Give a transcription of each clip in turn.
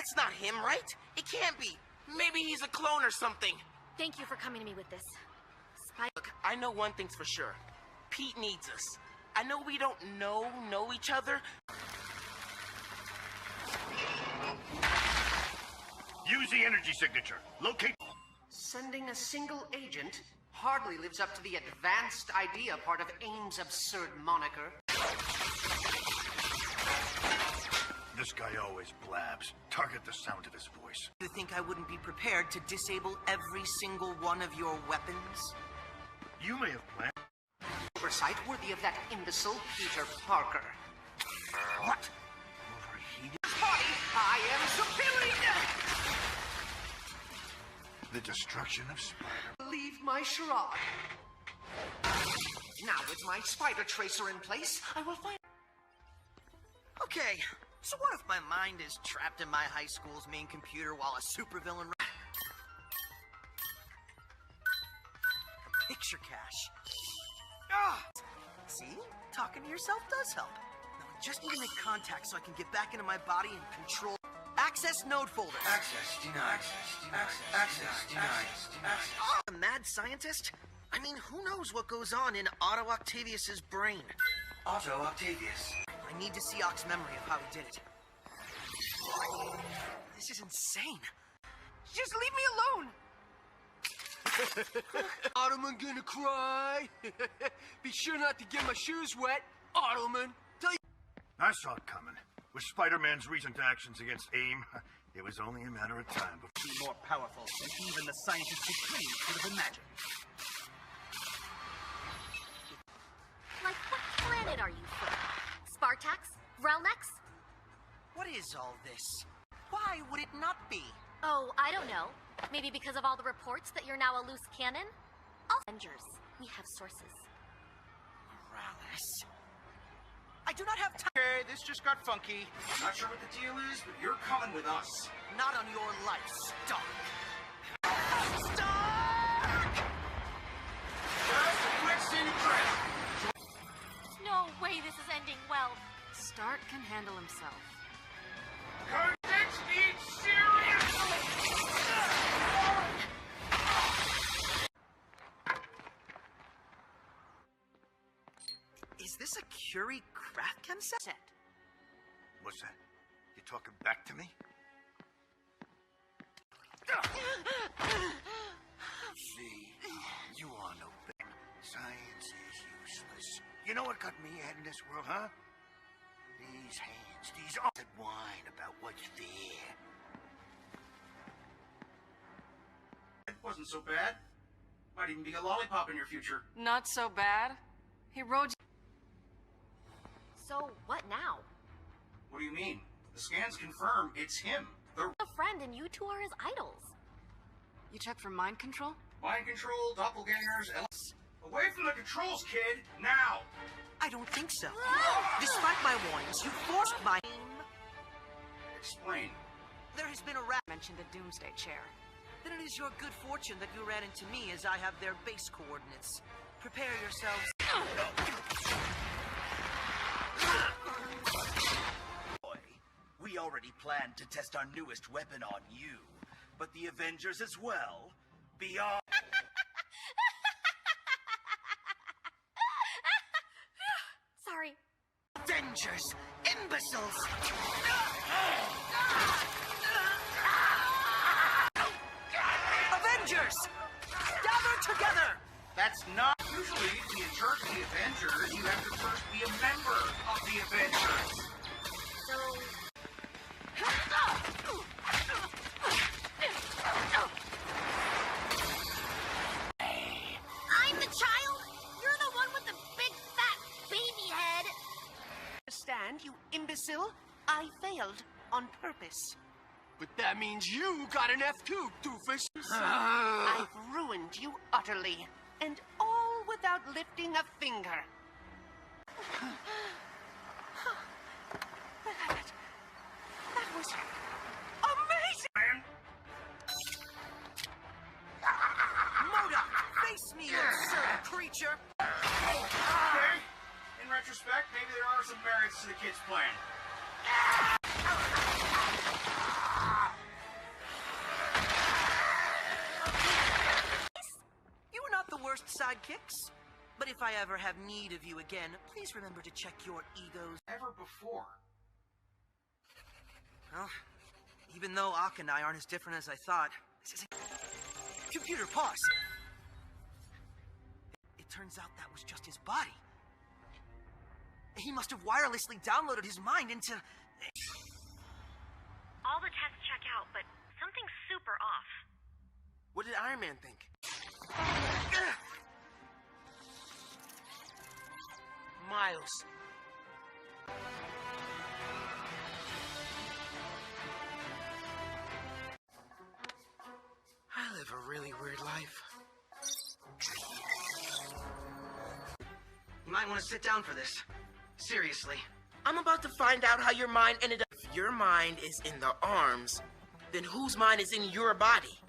That's not him, right? It can't be. Maybe he's a clone or something. Thank you for coming to me with this. Look, I know one thing's for sure. Pete needs us. I know we don't know each other. Use the energy signature. Locate... Sending a single agent hardly lives up to the advanced idea part of AIM's absurd moniker. This guy always blabs. Target the sound of his voice. You think I wouldn't be prepared to disable every single one of your weapons? You may have planned... Oversight worthy of that imbecile Peter Parker. What? Overheated? Body, I am superior! The destruction of Spider... Leave my charade. Now with my spider tracer in place, I will find... Okay, so what if my mind is trapped in my high school's main computer while a supervillain... Picture cache. Ah! See? Talking to yourself does help. Now I just need to make contact so I can get back into my body and control... Access node folder. Access denied. Access denied. A mad scientist? I mean, who knows what goes on in Otto Octavius's brain? Otto Octavius. I need to see Oc's memory of how he did it. This is insane. Just leave me alone! Ottoman gonna cry. Be sure not to get my shoes wet, Ottoman. Tell you. I saw it coming. With Spider-Man's recent actions against AIM, it was only a matter of time before... Be more powerful than even the scientists who claimed could have imagined. Like, what planet are you from? Spartax? Relnex? What is all this? Why would it not be? Oh, I don't know. Maybe because of all the reports that you're now a loose cannon? All Avengers. We have sources. Morales. I do not have time. Okay, this just got funky. Not sure what the deal is, but you're coming with us. Not on your life, Stark. Stark! Just a quick city break. No way this is ending well. Stark can handle himself. Carnage needs serious... Is this a Curie craft chem set? What's that? You talking back to me? See, you are no better. Science is useless. You know what got me ahead in this world, huh? These hands, these arms that whine about what's there. It wasn't so bad. Might even be a lollipop in your future. Not so bad. He rode. So, what now? What do you mean? The scans confirm it's him. The A friend and you two are his idols. You checked for mind control? mind control, doppelgangers, away from the controls, kid, now! I don't think so. Despite my warnings, you forced my... Explain. There has been a rat... Mentioned the Doomsday Chair. Then it is your good fortune that you ran into me as I have their base coordinates. Prepare yourselves. Boy, we already planned to test our newest weapon on you, but the Avengers as well. Beyond... Sorry. Avengers! Imbeciles! Avengers! Gather together! That's not... Usually, to be in charge of the Avengers, you have to first be a member of the Avengers. So... I'm the child! You're the one with the big fat baby head! Understand, you imbecile? I failed on purpose. But that means you got an F too, doofus. I've ruined you utterly, and all without lifting a finger. That was amazing! Man, Modoc, face me, you absurd creature! okay. In retrospect, maybe there are some merits to the kid's plan. sidekicks. But if I ever have need of you again, please remember to check your egos. Ever before. Well, even though Ak and I aren't as different as I thought, this isn't... Computer, pause! It turns out that was just his body. He must have wirelessly downloaded his mind into... All the tests check out, but something's super off. What did Iron Man think? Miles. I live a really weird life. You might want to sit down for this. Seriously. I'm about to find out how your mind ended up. If your mind is in the arms, then whose mind is in your body?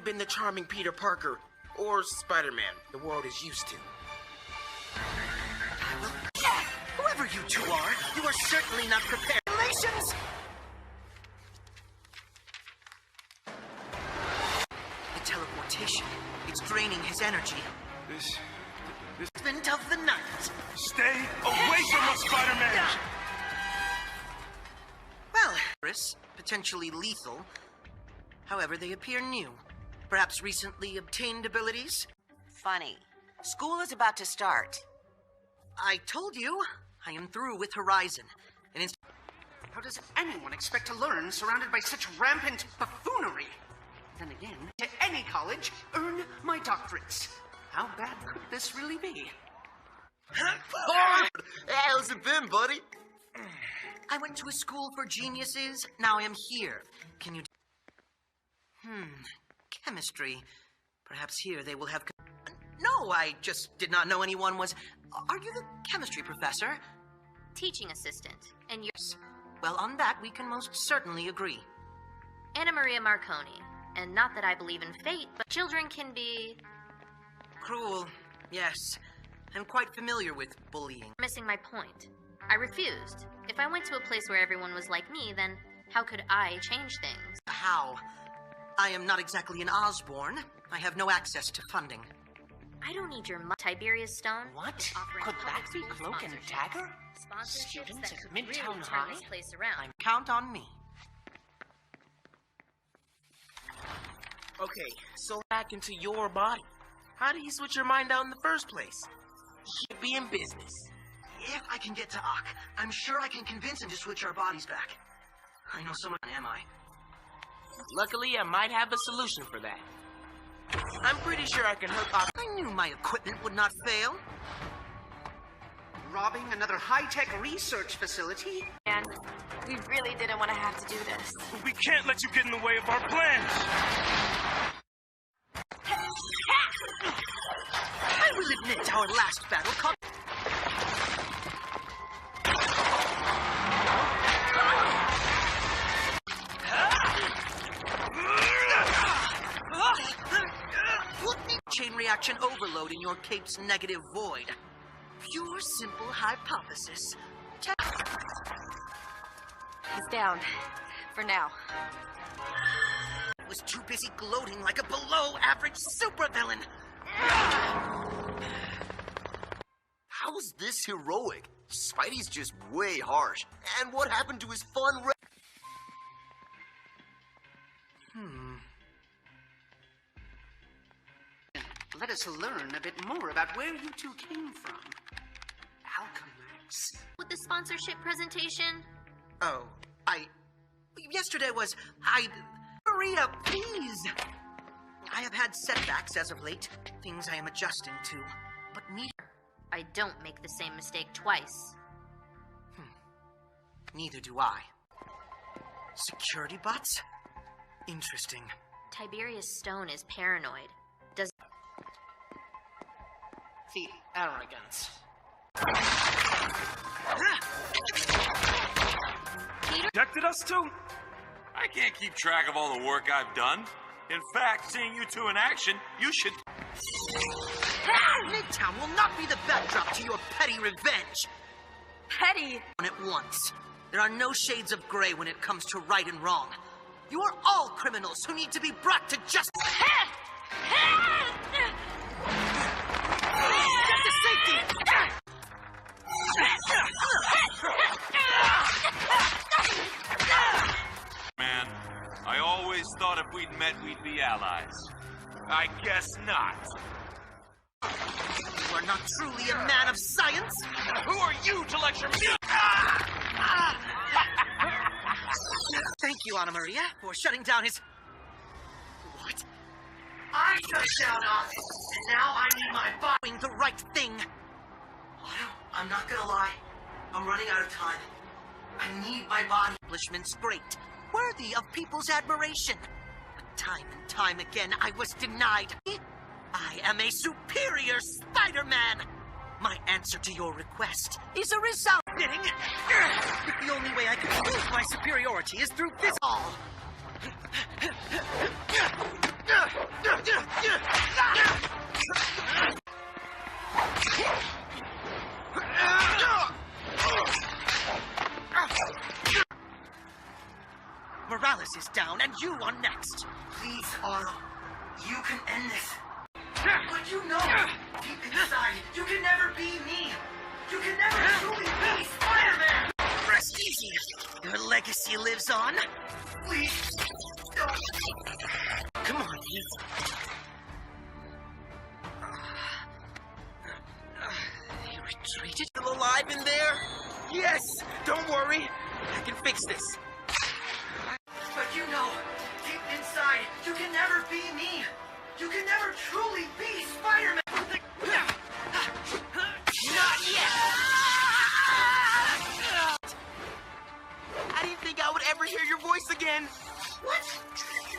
Been the charming Peter Parker or Spider-Man the world is used to. Whoever you two are, you are certainly not prepared. Relations! The teleportation. It's draining his energy. This... Movement of the night. Stay away from us, Spider-Man! Well, potentially lethal. However, they appear new. Perhaps recently obtained abilities? Funny. School is about to start. I told you, I am through with Horizon. And How does anyone expect to learn surrounded by such rampant buffoonery? Then again, to any college, earn my doctorates. How bad could this really be? How's it been, buddy? I went to a school for geniuses. Now I am here. Can you... Chemistry. Perhaps here they will have... No, I just did not know anyone was... Are you the chemistry professor? Teaching assistant. And you're... Well, on that we can most certainly agree. Anna Maria Marconi. And not that I believe in fate, but children can be... Cruel. Yes. I'm quite familiar with bullying. Missing my point. I refused. If I went to a place where everyone was like me, then how could I change things? How? I am not exactly an Osborn. I have no access to funding. I don't need your Tiberius Stone. What? Offering Could that public be school Cloak and sponsorships. Dagger? Sponsorships Students that at could Midtown really turn High? this place around. Count on me. Okay, so back into your body. How did he switch your mind out in the first place? He'd be in business. If I can get to Ak, I'm sure I can convince him to switch our bodies back. I know someone, am I? Luckily, I might have a solution for that. I'm pretty sure I can hook up. I knew my equipment would not fail. Robbing another high-tech research facility? And we really didn't want to have to do this. We can't let you get in the way of our plans! I will admit our last battle caught... Chain reaction overload in your cape's negative void. Pure simple hypothesis. He's down. For now. Was too busy gloating like a below-average supervillain. How is this heroic? Spidey's just way harsh. And what happened to his fun Let us learn a bit more about where you two came from. Alchemax. With the sponsorship presentation? Oh, yesterday was... Maria, please! I have had setbacks as of late. Things I am adjusting to. But I don't make the same mistake twice. Neither do I. Security bots? Interesting. Tiberius Stone is paranoid. Does... The arrogance. Rejected us too? I can't keep track of all the work I've done. In fact, seeing you two in action, you should... Midtown will not be the backdrop to your petty revenge. Petty! At once. There are no shades of gray when it comes to right and wrong. You are all criminals who need to be brought to justice. Man, I always thought if we'd met, we'd be allies. I guess not. You are not truly a man of science. Who are you to lecture me? Thank you, Anna Maria, for shutting down his... What? I shut down Oz, and now I need my body. Doing the right thing. Otto, I'm not gonna lie. I'm running out of time. I need my body. Accomplishments great, worthy of people's admiration. But time and time again, I was denied. I am a superior Spider-Man. My answer to your request is a resounding. The only way I can prove my superiority is through this all. Morales is down, and you are next. Please, Otto. You can end this. But you know, deep inside, you can never be me. You can never truly be Spider-Man. Rest easy. Your legacy lives on. Please, don't. Come on, Pete. You retreated? Still alive in there? Yes! Don't worry. I can fix this. But you know, deep inside, you can never be me. You can never truly be Spider-Man. Not yet! I didn't think I would ever hear your voice again. What?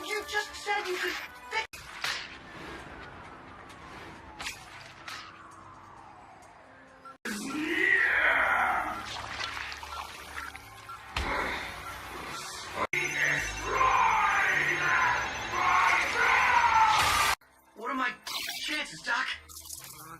You just said you could fix... What are my chances, Doc?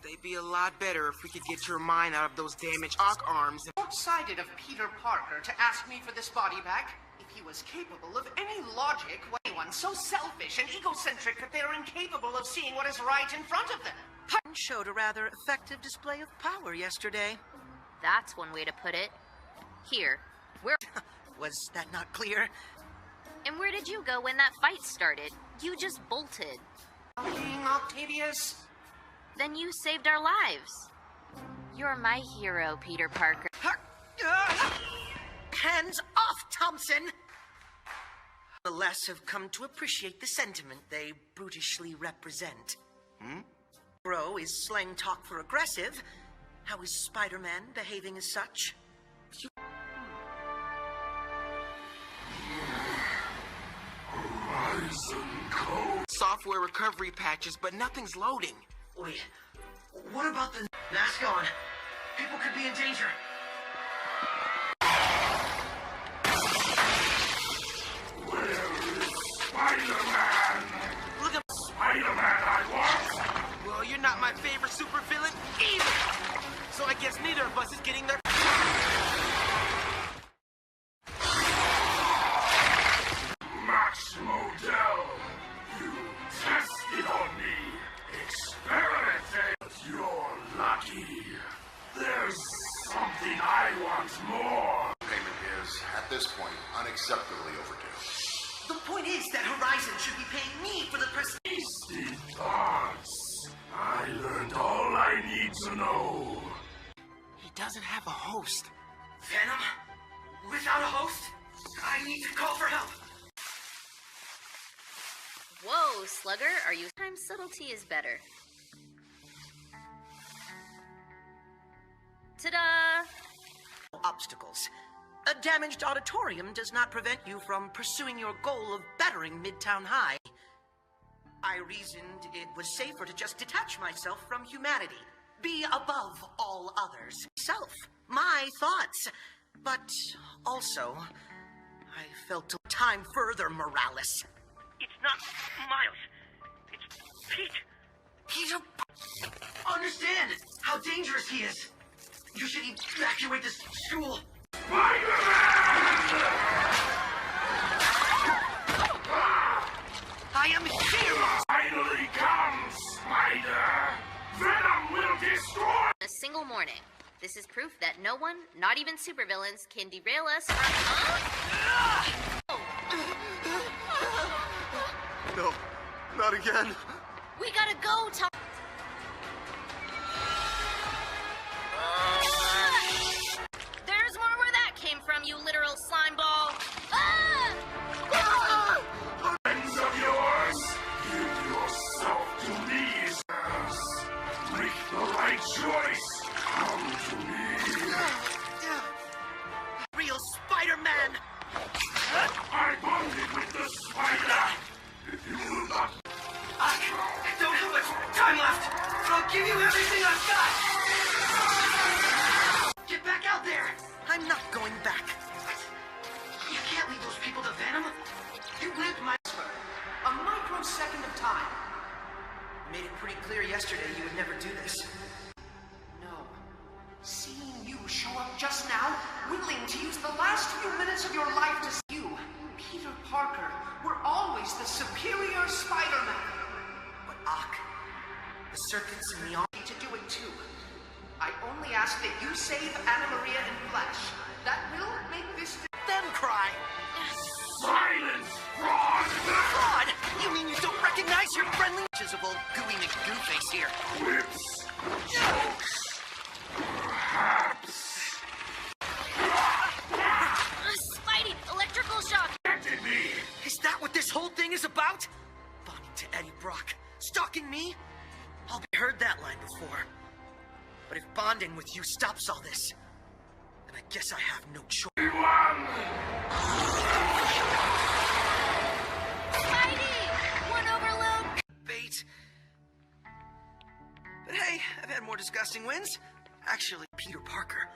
They'd be a lot better if we could get your mind out of those damaged Ock arms. Short-sighted of Peter Parker to ask me for this body back. If he was capable of any logic, anyone so selfish and egocentric that they are incapable of seeing what is right in front of them. Parton showed a rather effective display of power yesterday. That's one way to put it. Here, where... Was that not clear? And where did you go when that fight started? You just bolted. King Octavius. Then you saved our lives. You're my hero, Peter Parker. Hands off, Thompson! The less have come to appreciate the sentiment they brutishly represent. Bro is slang talk for aggressive. How is Spider-Man behaving as such? Software recovery patches, but nothing's loading. Wait, what about the mask on? People could be in danger. Where is Spider-Man? Look at Spider-Man I want! Well, you're not my favorite supervillain either. So I guess neither of us is getting their... Max Modell, you tested on me. Experimented. But you're lucky. There's something I want more. Payment is, at this point, unacceptably overdue. The point is that Horizon should be paying me for the Tasty thoughts. I learned all I need to know. He doesn't have a host. Venom? Without a host? I need to call for help. Whoa, Slugger, are you... Sometimes subtlety is better. Ta-da! Obstacles. A damaged auditorium does not prevent you from pursuing your goal of bettering Midtown High. I reasoned it was safer to just detach myself from humanity, be above all others. Self, my thoughts. But also, I felt time further, Morales. It's not Miles. It's Pete. Peter... Understand how dangerous he is. You should evacuate this school. I am here! Finally come, Spider! Venom will destroy! warning. This is proof that no one, not even supervillains, can derail us from... No, not again. We gotta go, Tom. There's more where that came from, you literal slime ball. Friends of yours, give yourself to me. Make the right choice. Come to me. Real Spider-Man! I bonded with the spider. If you will not... I don't have much time left, but I'll give you everything I've got! Get back out there! I'm not going back. You can't leave those people to Venom. You lived my... A microsecond of time. You made it pretty clear yesterday you would never do this. No. Seeing you show up just now, willing to use the last few minutes of your life to see you, Peter Parker, were always the superior Spider-Man. But the serpents in the arm... To do it too. I only ask that you save Anna Maria in Flash. That will make this... Them cry! Silence, fraud! Fraud? You mean you don't recognize your friendly... of old gooey McGoo-face here. Whips, jokes, perhaps. Spidey, electrical shock. Protected me. Is that what this whole thing is about? Bonding to Eddie Brock. Stalking me? I've heard that line before. But if bonding with you stops all this, then I guess I have no choice. Spidey! One overload! Bait. But hey, I've had more disgusting wins. Actually, Peter Parker.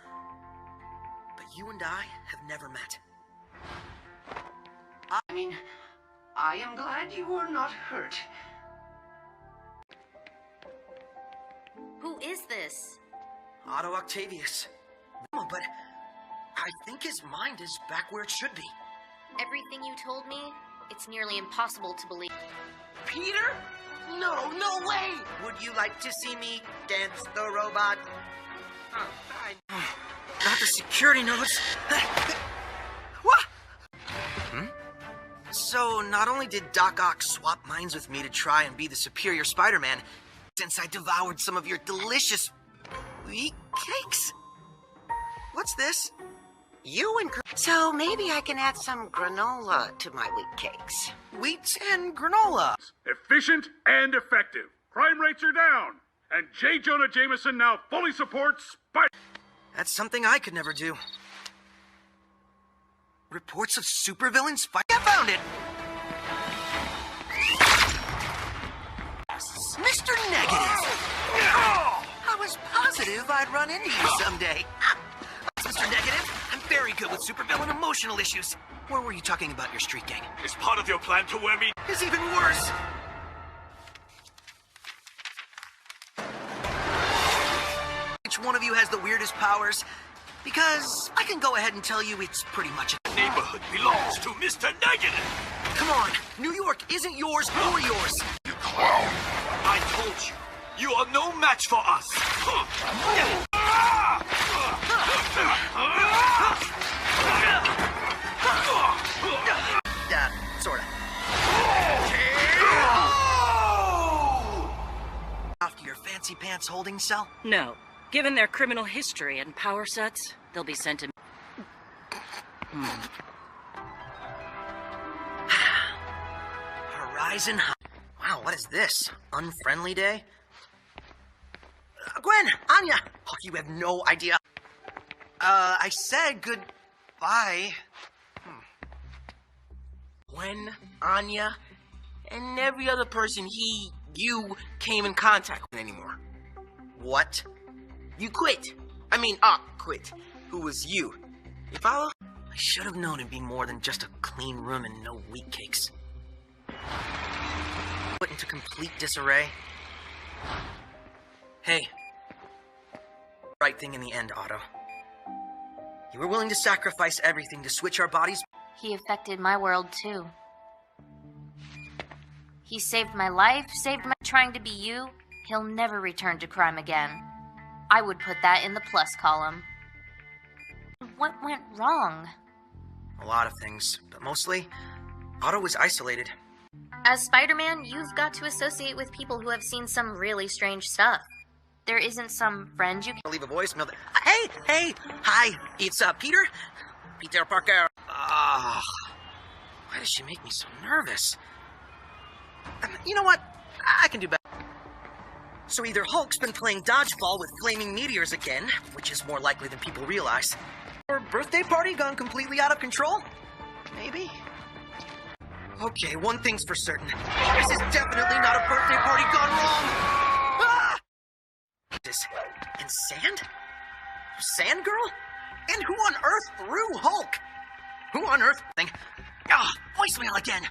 But you and I have never met. I mean, I am glad you were not hurt. Who is this? Otto Octavius. No, but I think his mind is back where it should be. Everything you told me, it's nearly impossible to believe. Peter? No way! Would you like to see me dance the robot? Not the security notes. What? So, not only did Doc Ock swap minds with me to try and be the superior Spider-Man, since I devoured some of your delicious wheat cakes. What's this? You and... So maybe I can add some granola to my wheat cakes. Wheat and granola. Efficient and effective. Crime rates are down. And J. Jonah Jameson now fully supports Spider... That's something I could never do. Reports of supervillains fight. I found it! Mr. Negative! I was positive I'd run into you someday. Mr. Negative, I'm very good with supervillain emotional issues. Where were you talking about your street gang? Is part of your plan to wear me? It's even worse! Which one of you has the weirdest powers? Because I can go ahead and tell you it's pretty much The neighborhood belongs to Mr. Negative! Come on, New York isn't yours or yours. You clown! I told you, you are no match for us! Sorta. Off to your fancy pants holding cell? No. Given their criminal history and power sets, they'll be sent to... Horizon High. Wow, what is this? Unfriendly day? Gwen! Anya! Oh, you have no idea. I said goodbye. Gwen, Anya, and every other person you came in contact with anymore. What? You quit. I mean, quit. Who was you? You follow? I should have known it'd be more than just a clean room and no wheat cakes. Put into complete disarray. Hey. Right thing in the end, Otto. You were willing to sacrifice everything to switch our bodies. He affected my world too. He saved my life, saved my trying to be you. He'll never return to crime again. I would put that in the plus column. What went wrong? A lot of things, but mostly, Otto was isolated. As Spider-Man, you've got to associate with people who have seen some really strange stuff. There isn't some friend you can Leave a voicemail. Hey, hi, it's Peter Parker. Why does she make me so nervous? You know what? I can do better. So either Hulk's been playing dodgeball with flaming meteors again, which is more likely than people realize, or birthday party gone completely out of control? Maybe? Okay, one thing's for certain. This is definitely not a birthday party gone wrong! Ah! And sand? Sand girl? And who on earth threw Hulk? Who on earth? Voicemail again.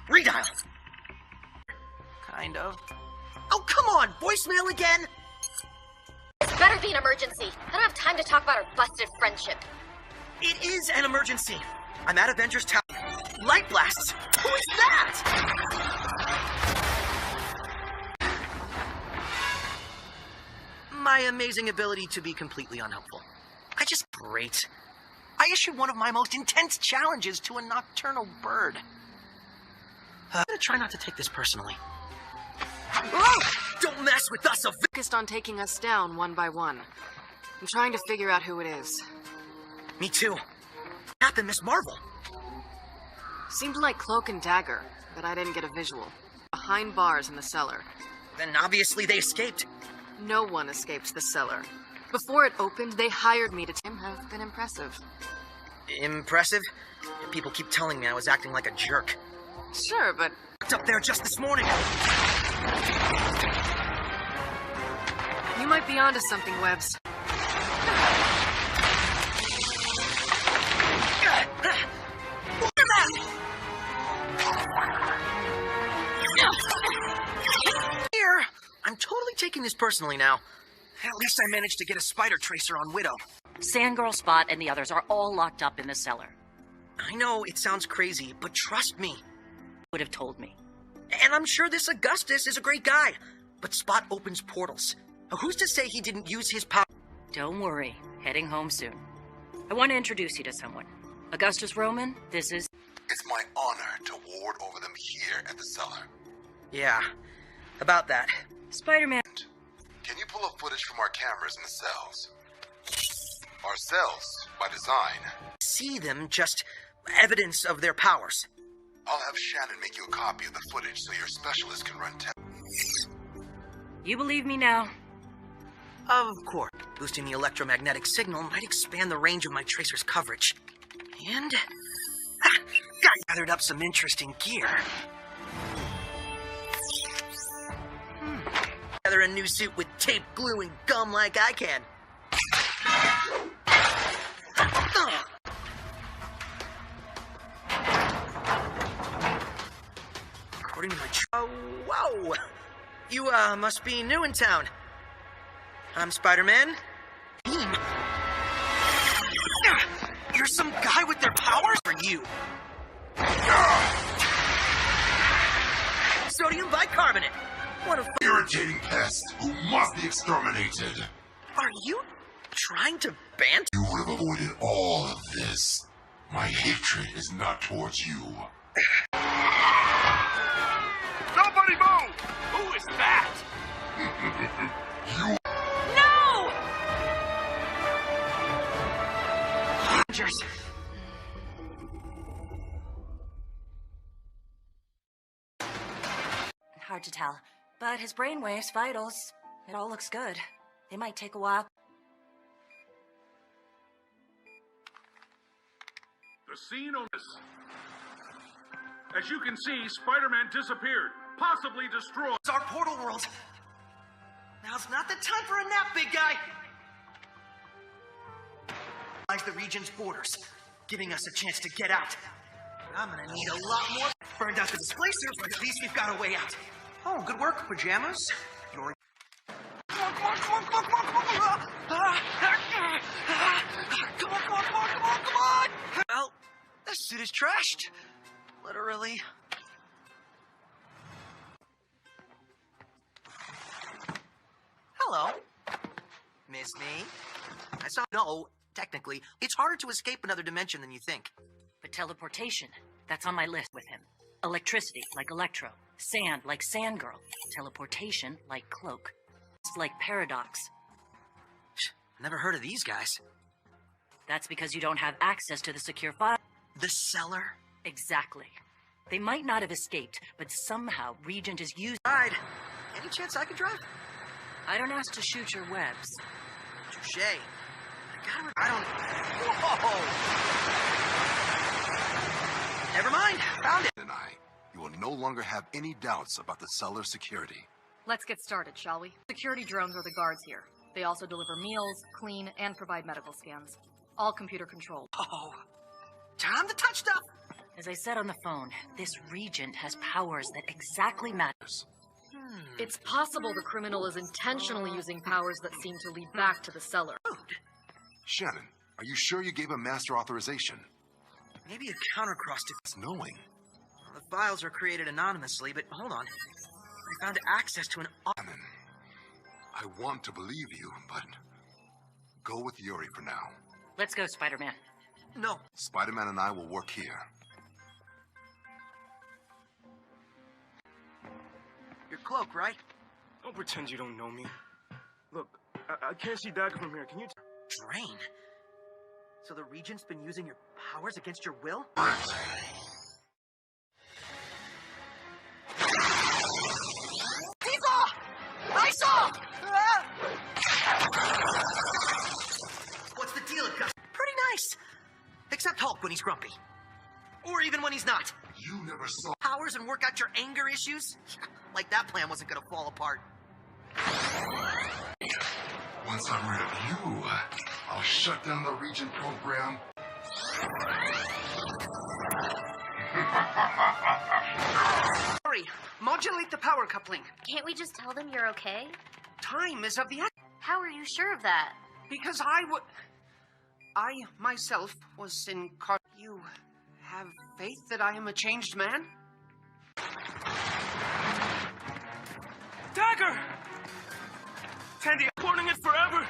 Redial. Kind of. Oh, come on! Voicemail again! This better be an emergency. I don't have time to talk about our busted friendship. It is an emergency. I'm at Avengers Tower. Light blasts? Who is that? My amazing ability to be completely unhelpful. Great. I issued one of my most intense challenges to a nocturnal bird. I'm gonna try not to take this personally. Oh, don't mess with us, Focused on taking us down one by one. I'm trying to figure out who it is. Me too. What happened, Miss Marvel? Seemed like Cloak and Dagger, but I didn't get a visual. Behind bars in the cellar. Then obviously they escaped. No one escaped the cellar. Before it opened, they hired me to have been impressive. Impressive? People keep telling me I was acting like a jerk. Sure, but... Up there just this morning. You might be onto something, Webbs. Here, I'm totally taking this personally now. At least I managed to get a spider tracer on Widow. Sandgirl, Spot, and the others are all locked up in the cellar. I know it sounds crazy, but trust me. Would have told me. And I'm sure this Augustus is a great guy, but Spot opens portals. Who's to say he didn't use his power? Don't worry, heading home soon. I want to introduce you to someone. Augustus Roman, this is... It's my honor to ward over them here at the cellar. Yeah, about that. Spider-Man. Can you pull up footage from our cameras in the cells? Our cells, by design. See them, just evidence of their powers. I'll have Shannon make you a copy of the footage so your specialist can run tests. You believe me now? Of course. Boosting the electromagnetic signal might expand the range of my tracer's coverage. And... I gathered up some interesting gear. Together a new suit with tape, glue, and gum like I can. According to my whoa! You, must be new in town. I'm Spider-Man. Beam. You're some guy with their powers? Or you? Sodium bicarbonate. What a irritating pest who must be exterminated. Are you trying to ban? You would have avoided all of this. My hatred is not towards you. Somebody move! Who is that? You. No! Rangers. Hard to tell. But his brainwaves, vitals, it all looks good. They might take a while. The scene on this. As you can see, Spider-Man disappeared, possibly destroyed. It's our portal world. Now's not the time for a nap, big guy. The region's borders, giving us a chance to get out. But I'm gonna need a lot more. Burned out the displacers, but at least we've got a way out. Oh, good work, pajamas. You're... Come on, come on, come on, come on, come on, come on, come on. Well, this suit is trashed. Literally. Hello. It's me. I saw. No, technically, it's harder to escape another dimension than you think. But teleportation, that's on my list with him. Electricity, like Electro. Sand, like Sand Girl. Teleportation, like Cloak. It's like Paradox. Never heard of these guys. That's because you don't have access to the secure file. The cellar? Exactly. They might not have escaped, but somehow Regent is using. Ride. Any chance I could drive? I don't ask to shoot your webs. Touche. I don't. Whoa! Never mind. Found it. And you will no longer have any doubts about the cellar security. Let's get started, shall we? Security drones are the guards here. They also deliver meals, clean, and provide medical scans. All computer controlled. Oh, time to touch stuff. As I said on the phone, this Regent has powers that exactly matters. It's possible the criminal is intentionally using powers that seem to lead back to the cellar. Shannon, are you sure you gave him master authorization? Maybe a countercross to knowing. Well, the files are created anonymously, but hold on. I found access to an. Shannon, I want to believe you, but go with Yuri for now. Let's go, Spider-Man. No. Spider-Man and I will work here. Your cloak, right? Don't pretend you don't know me. Look, I can't see Ditko from here. Can you... Drain? So the Regent's been using your powers against your will? I saw! What's the deal, Gus? Pretty nice. Except Hulk when he's grumpy. Or even when he's not. You never saw powers and work out your anger issues? Like that plan wasn't gonna fall apart. Once I'm rid of you, I'll shut down the Regent program. Hurry! Modulate the power coupling. Can't we just tell them you're okay? Time is of the essence. How are you sure of that? Because I myself was in You have faith that I am a changed man? Dagger! Tandy, I'm hoarding it forever!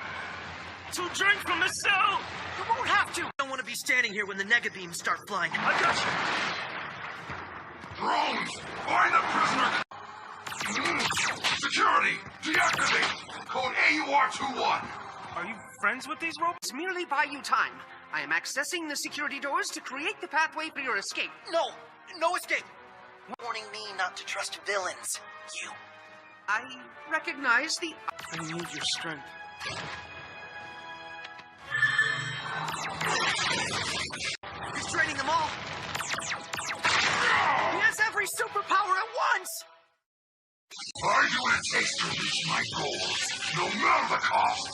To drink from the cell! You won't have to! I don't want to be standing here when the nega beams start flying. I got you! Drones! Find the prisoner! Security! Deactivate! Code AUR-21! Are you friends with these robots? Merely buy you time. I am accessing the security doors to create the pathway for your escape. No! No escape! Warning me not to trust villains. You. I recognize the... I need your strength. He's training them all. He has every superpower at once! I do what it takes to reach my goals, no matter the cost.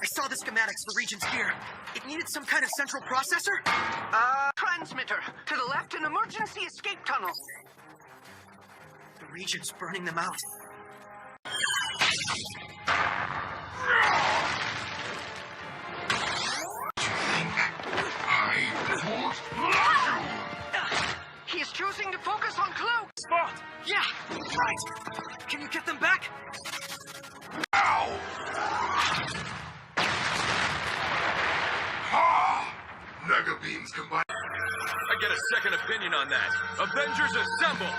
I saw the schematics for Regent's gear. It needed some kind of central processor? Transmitter. To the left, an emergency escape tunnel. The Regent's burning them out. He is choosing to focus on Cloak. Spot! Yeah, right. Can you get them back? Ow! Ha! Nega beams combined. I get a second opinion on that. Avengers assemble!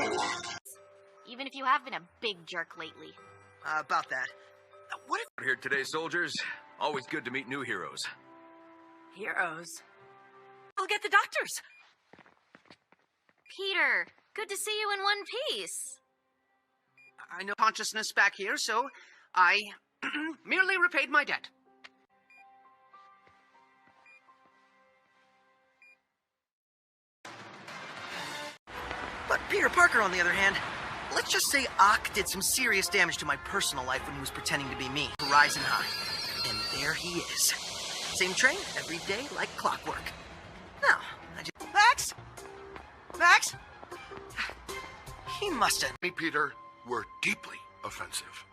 No! Even if you have been a big jerk lately. About that. What if... Here today, soldiers. Always good to meet new heroes. Heroes? I'll get the doctors. Peter, good to see you in one piece. I know consciousness back here, so I merely repaid my debt. But Peter Parker, on the other hand, let's just say Ock did some serious damage to my personal life when he was pretending to be me. Horizon High. And there he is. Same train, every day, like clockwork. Now, I just... Max? Max? He must have... Me, Peter, we're deeply offensive.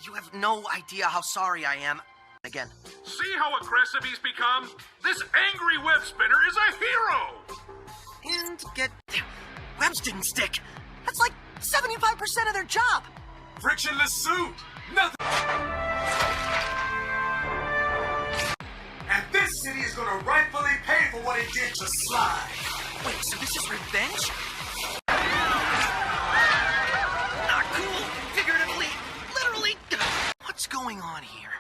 You have no idea how sorry I am. Again. See how aggressive he's become? This angry web spinner is a hero! And get... Webs didn't stick. That's like 75% of their job. Frictionless suit! Nothing! And this city is gonna rightfully pay for what it did to Sly. Wait, so this is revenge? Not cool. Figuratively. Literally. What's going on here?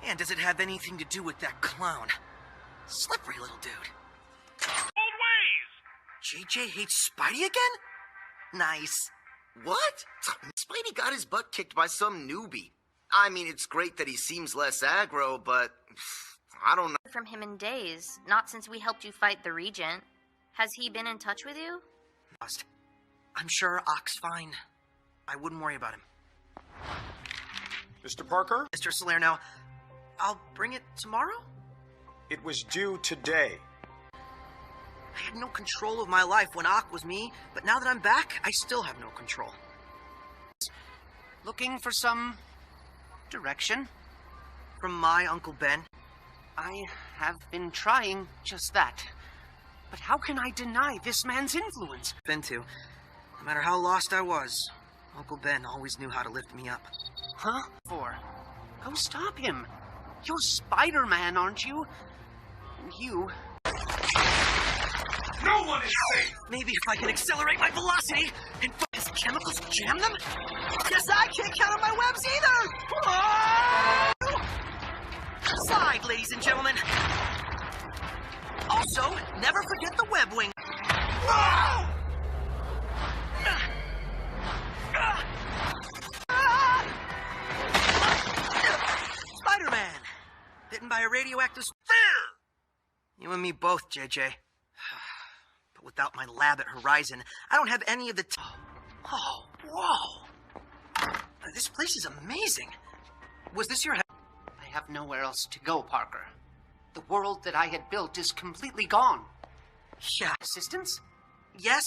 And does it have anything to do with that clown? Slippery little dude. Old ways! JJ hates Spidey again? Nice. What? Spidey got his butt kicked by some newbie. I mean, it's great that he seems less aggro, but I don't know. From him in days, not since we helped you fight the Regent. Has he been in touch with you? Lost. I'm sure Ock's fine. I wouldn't worry about him. Mr. Parker? Mr. Salerno, I'll bring it tomorrow? It was due today. I had no control of my life when Ock was me, but now that I'm back, I still have no control. Looking for some direction? From my Uncle Ben? I have been trying just that. But how can I deny this man's influence? Been to. No matter how lost I was, Uncle Ben always knew how to lift me up. Huh? Go stop him. You're Spider-Man, aren't you? And you... No one is safe! Maybe if I can accelerate my velocity and his chemicals jam them? Guess I can't count on my webs either! Oh! Slide, ladies and gentlemen. Also, never forget the web wing. Whoa! Spider-Man! Bitten by a radioactive sphere! You and me both, JJ. But without my lab at Horizon, I don't have any of the Oh, whoa! This place is amazing. Was this your head? I have nowhere else to go, Parker. The world that I had built is completely gone. Yeah. Assistance? Yes.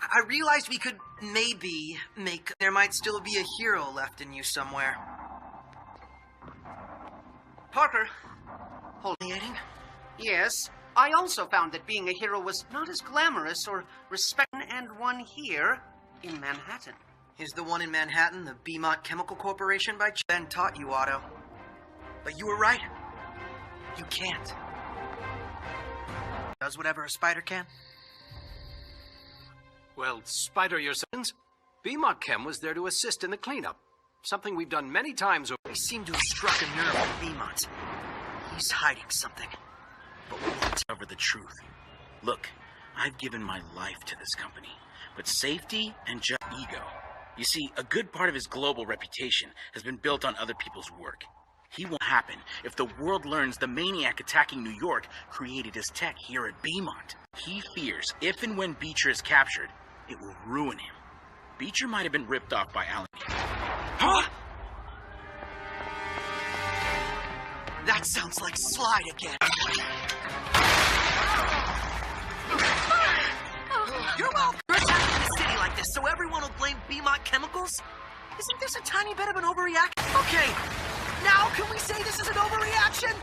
I realized we could maybe make... There might still be a hero left in you somewhere. Parker. Holding? Yes. I also found that being a hero was not as glamorous or respected, and one here in Manhattan. Is the one in Manhattan the Beaumont Chemical Corporation by Ben taught you, Otto. But you were right. You can't. Does whatever a spider can? Well, Spider yourselves. Beaumont Chem was there to assist in the cleanup. Something we've done many times over. We seem to have struck a nerve with Beaumont. He's hiding something. But we will discover the truth. Look, I've given my life to this company, but safety and just ego. You see, a good part of his global reputation has been built on other people's work. He won't happen if the world learns the maniac attacking New York created his tech here at Beaumont. He fears if and when Beecher is captured, it will ruin him. Beecher might have been ripped off by Alan. Huh? That sounds like Slide again. You're welcome. You're attacking the city like this, so everyone will blame Beaumont Chemicals? Isn't this a tiny bit of an overreaction? Okay, now can we say this is an overreaction?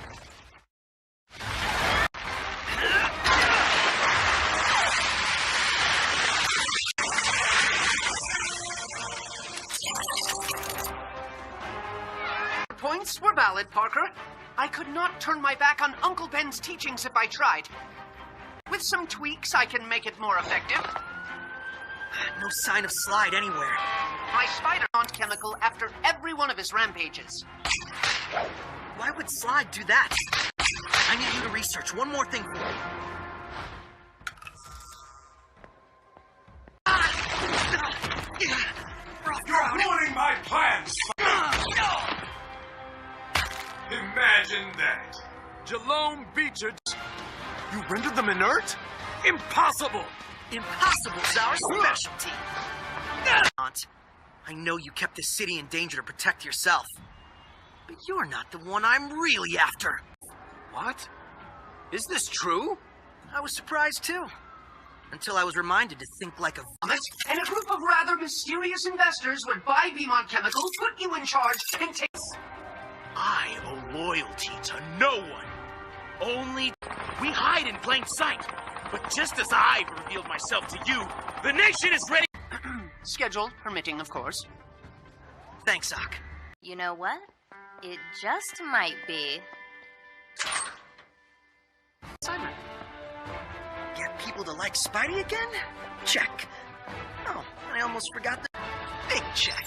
Points were valid, Parker. I could not turn my back on Uncle Ben's teachings if I tried. With some tweaks, I can make it more effective. No sign of Slide anywhere. My spider launched chemical after every one of his rampages. Why would Slide do that? I need you to research one more thing for me. You're ruining my plans! Imagine that. Jerome Beecher. You rendered them inert? Impossible! Impossible's our specialty. Aunt, I know you kept this city in danger to protect yourself. But you're not the one I'm really after. What? Is this true? I was surprised too. Until I was reminded to think like a vomit. And a group of rather mysterious investors would buy Beaumont Chemical, put you in charge, and take... I owe loyalty to no one. Only... We hide in plain sight. But just as I revealed myself to you, the nation is ready. Schedule permitting, of course. Thanks, Ock. You know what? It just might be. Simon. Get people to like Spidey again? Check. Oh, I almost forgot the big check.